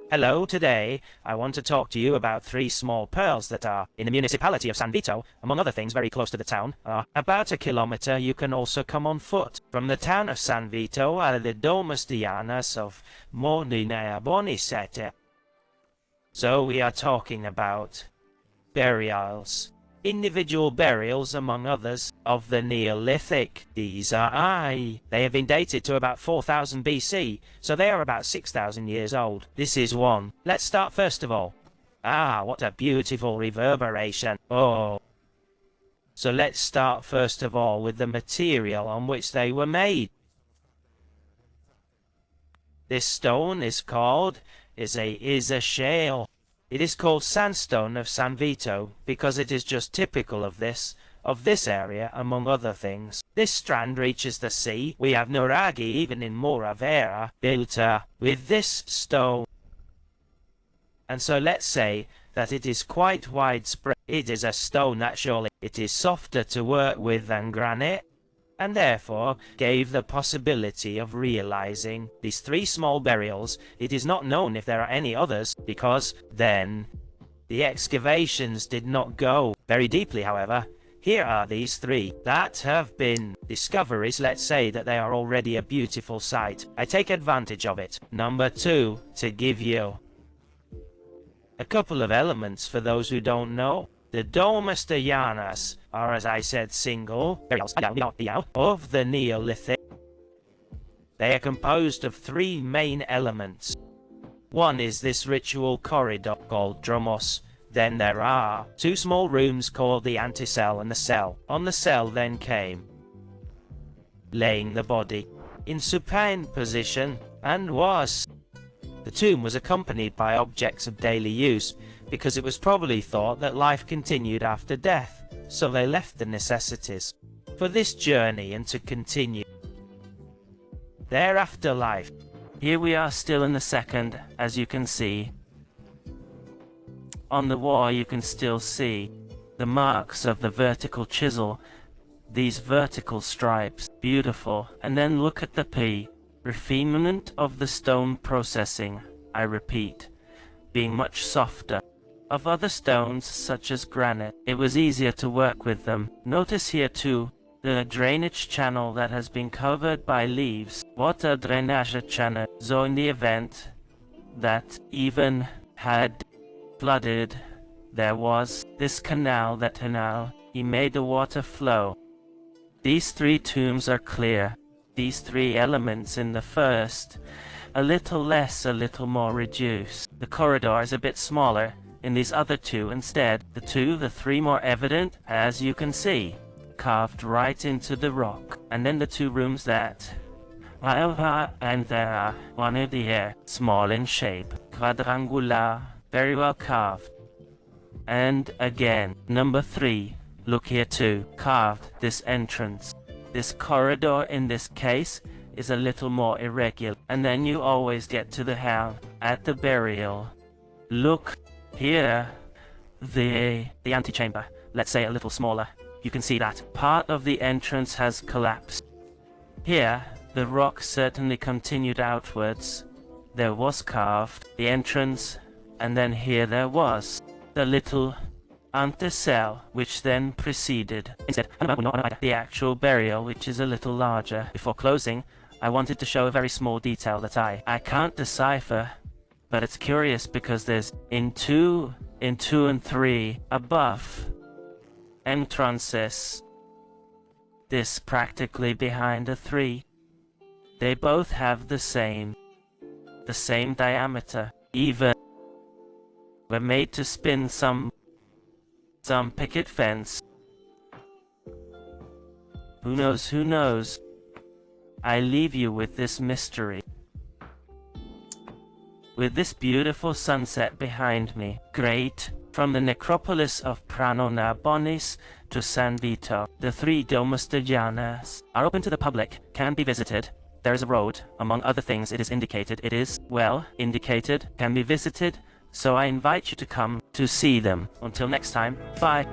Hello, today I want to talk to you about three small pearls that are in the municipality of San Vito, among other things very close to the town. About a kilometer. You can also come on foot. From the town of San Vito are the domus janas of Pranu Narbonis. So we are talking about burials. Individual burials, among others, of the Neolithic. These are They have been dated to about 4000 BC, so they are about 6000 years old. This is one. Let's start first of all. What a beautiful reverberation. Oh. So let's start first of all with the material on which they were made. This stone is a shale. It is called sandstone of San Vito because it is just typical of this area, among other things. This strand reaches the sea. We have Nuraghe even in Nuraghe built with this stone. And so let's say that it is quite widespread. It is a stone that surely it is softer to work with than granite, and therefore gave the possibility of realizing these three small burials. It is not known if there are any others, because then the excavations did not go very deeply. However, here are these three that have been discoveries. Let's say that they are already a beautiful sight. I take advantage of it. Number two, to give you a couple of elements for those who don't know. The domus janas are, as I said, single burials of the Neolithic. They are composed of three main elements. One is this ritual corridor called domus. Then there are two small rooms called the antecell and the cell. On the cell then came laying the body in supine position, and the tomb was accompanied by objects of daily use, because it was probably thought that life continued after death, so they left the necessities for this journey and to continue their afterlife. Here we are still in the second, as you can see. On the wall you can still see the marks of the vertical chisel, these vertical stripes, beautiful. And then look at the refinement of the stone processing, I repeat, being much softer. Of other stones, such as granite, it was easier to work with them. Notice here too, the drainage channel that has been covered by leaves. Water drainage channel. So in the event that even had flooded, there was this canal he made the water flow. These three tombs are clear. These three elements in the first, a little less, a little more reduced. The corridor is a bit smaller. In these other two instead, the three more evident, as you can see, carved right into the rock. And then the two rooms that, and there are one of the air, small in shape, quadrangular, very well carved. And again, number three, look here too, carved this entrance. This corridor in this case is a little more irregular. And then you always get to the hell at the burial. Look here, the antechamber, let's say a little smaller. You can see that part of the entrance has collapsed. Here, the rock certainly continued outwards. There was carved the entrance, and then here there was the little antecell, which then preceded instead the actual burial, which is a little larger. Before closing, I wanted to show a very small detail that I can't decipher. But it's curious because there's in two and three above entrances. This practically behind the three. They both have the same diameter. Even were made to spin some picket fence. Who knows? I leave you with this mystery. With this beautiful sunset behind me. Great. From the necropolis of Pranu Narbonis to San Vito, the three domus janas are open to the public, can be visited. There is a road, among other things it is indicated. It is, well, indicated, can be visited, so I invite you to come to see them. Until next time, bye.